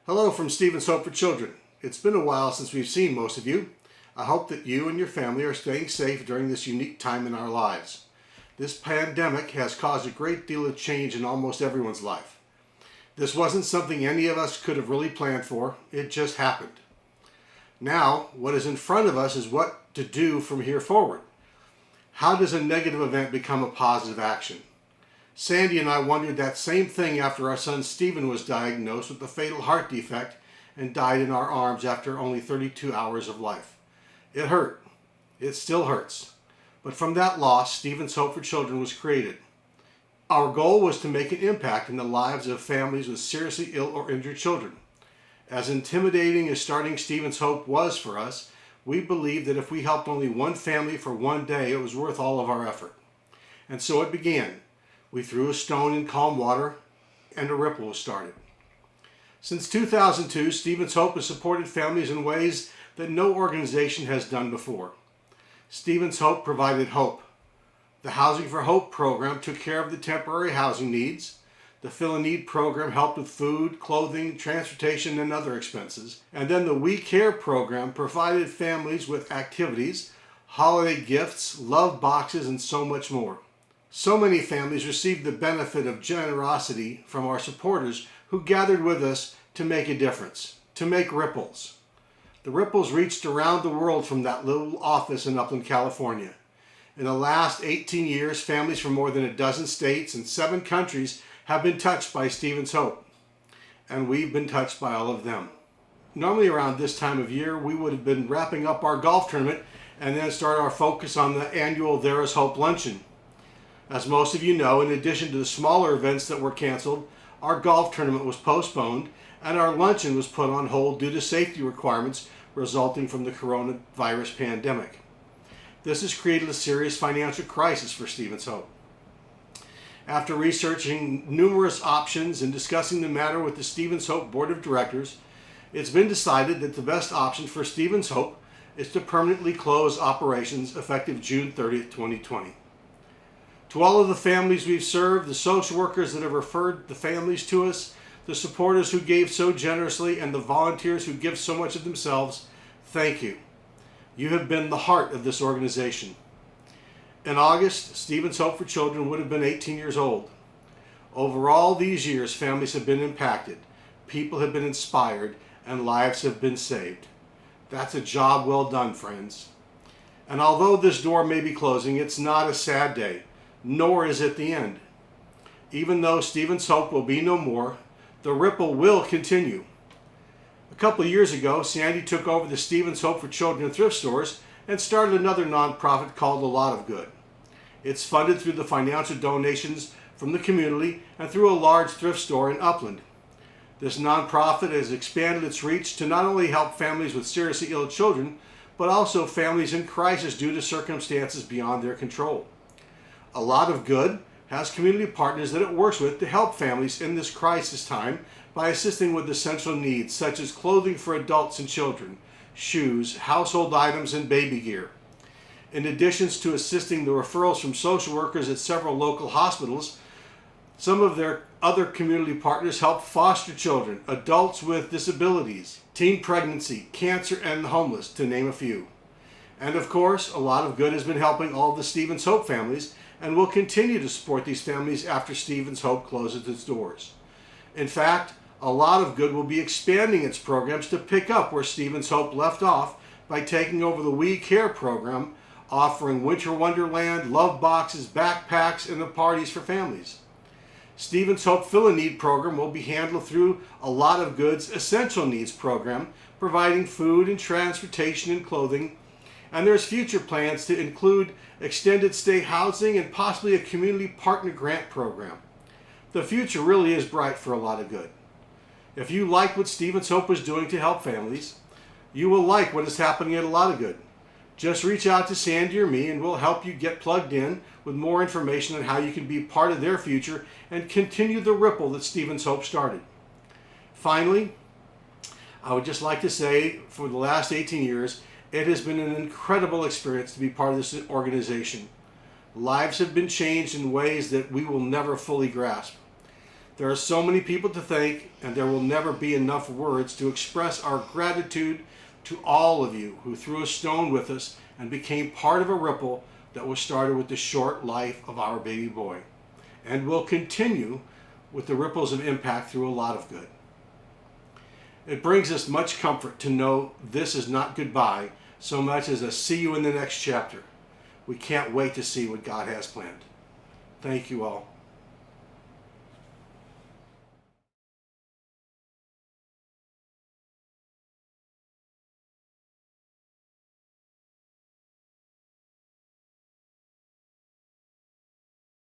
Hello from Stephen's Hope for Children. It's been a while since we've seen most of you. I hope that you and your family are staying safe during this unique time in our lives. This pandemic has caused a great deal of change in almost everyone's life. This wasn't something any of us could have really planned for. It just happened. Now, what is in front of us is what to do from here forward. How does a negative event become a positive action? Sandy and I wondered that same thing after our son Stephen was diagnosed with a fatal heart defect and died in our arms after only 32 hours of life. It hurt. It still hurts. But from that loss, Stephen's Hope for Children was created. Our goal was to make an impact in the lives of families with seriously ill or injured children. As intimidating as starting Stephen's Hope was for us, we believed that if we helped only one family for one day, it was worth all of our effort. And so it began. We threw a stone in calm water, and a ripple was started. Since 2002, Stephen's Hope has supported families in ways that no organization has done before. Stephen's Hope provided hope. The Housing for Hope program took care of the temporary housing needs. The Fill a Need program helped with food, clothing, transportation, and other expenses. And then the We Care program provided families with activities, holiday gifts, love boxes, and so much more. So many families received the benefit of generosity from our supporters who gathered with us to make a difference, to make ripples. The ripples reached around the world from that little office in Upland, California. In the last 18 years, families from more than a dozen states and 7 countries have been touched by Stephen's Hope, and we've been touched by all of them. Normally around this time of year, we would have been wrapping up our golf tournament and then start our focus on the annual There Is Hope luncheon. As most of you know, in addition to the smaller events that were canceled, our golf tournament was postponed and our luncheon was put on hold due to safety requirements resulting from the coronavirus pandemic. This has created a serious financial crisis for Stephen's Hope. After researching numerous options and discussing the matter with the Stephen's Hope Board of Directors, it's been decided that the best option for Stephen's Hope is to permanently close operations effective June 30th, 2020. To all of the families we've served, the social workers that have referred the families to us, the supporters who gave so generously, and the volunteers who give so much of themselves, thank you. You have been the heart of this organization. In August, Stephen's Hope for Children would have been 18 years old. Over all these years, families have been impacted, people have been inspired, and lives have been saved. That's a job well done, friends. And although this door may be closing, it's not a sad day. Nor is it the end. Even though Stephen's Hope will be no more, the ripple will continue. A couple of years ago, Sandy took over the Stephen's Hope for Children thrift stores and started another nonprofit called A Lot of Good. It's funded through the financial donations from the community and through a large thrift store in Upland. This nonprofit has expanded its reach to not only help families with seriously ill children, but also families in crisis due to circumstances beyond their control. A Lot of Good has community partners that it works with to help families in this crisis time by assisting with essential needs such as clothing for adults and children, shoes, household items, and baby gear. In addition to assisting the referrals from social workers at several local hospitals, some of their other community partners help foster children, adults with disabilities, teen pregnancy, cancer, and the homeless, to name a few. And of course, A Lot of Good has been helping all the Stephen's Hope families and will continue to support these families after Stephen's Hope closes its doors. In fact, A Lot of Good will be expanding its programs to pick up where Stephen's Hope left off by taking over the We Care program, offering winter wonderland, love boxes, backpacks, and the parties for families. Stephen's Hope Fill a Need program will be handled through A Lot of Good's Essential Needs program, providing food and transportation and clothing. And there's future plans to include extended stay housing and possibly a community partner grant program. The future really is bright for A Lot of Good. If you like what Stephen's Hope is doing to help families, you will like what is happening at A Lot of Good. Just reach out to Sandy or me and we'll help you get plugged in with more information on how you can be part of their future and continue the ripple that Stephen's Hope started. Finally, I would just like to say, for the last 18 years, it has been an incredible experience to be part of this organization. Lives have been changed in ways that we will never fully grasp. There are so many people to thank, and there will never be enough words to express our gratitude to all of you who threw a stone with us and became part of a ripple that was started with the short life of our baby boy, and will continue with the ripples of impact through a lot of good. It brings us much comfort to know this is not goodbye so much as a see you in the next chapter. We can't wait to see what God has planned. Thank you all.